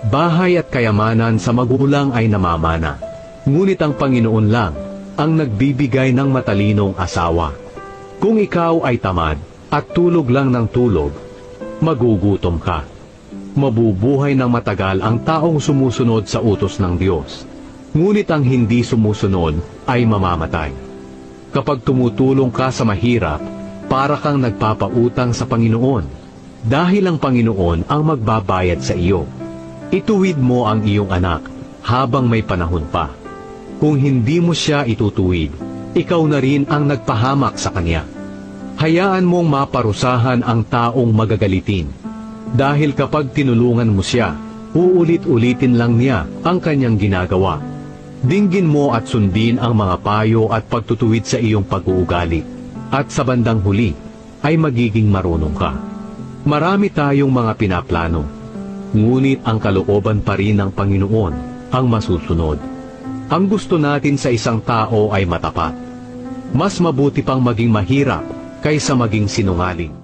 Bahay at kayamanan sa magulang ay namamana. Ngunit ang Panginoon lang ang nagbibigay ng matalinong asawa. Kung ikaw ay tamad at tulog lang ng tulog, magugutom ka. Mabubuhay ng matagal ang taong sumusunod sa utos ng Diyos. Ngunit ang hindi sumusunod ay mamamatay. Kapag tumutulong ka sa mahirap, para kang nagpapautang sa Panginoon, dahil ang Panginoon ang magbabayad sa iyo. Ituwid mo ang iyong anak habang may panahon pa. Kung hindi mo siya itutuwid, ikaw na rin ang nagpahamak sa kanya. Hayaan mong maparusahan ang taong magagalitin, dahil kapag tinulungan mo siya, uulit-ulitin lang niya ang kanyang ginagawa. Dinggin mo at sundin ang mga payo at pagtutuwid sa iyong pag-uugali, at sa bandang huli ay magiging marunong ka. Marami tayong mga pinaplano, ngunit ang kalooban pa rin ng Panginoon ang masusunod. Ang gusto natin sa isang tao ay matapat. Mas mabuti pang maging mahirap kaysa maging sinungaling.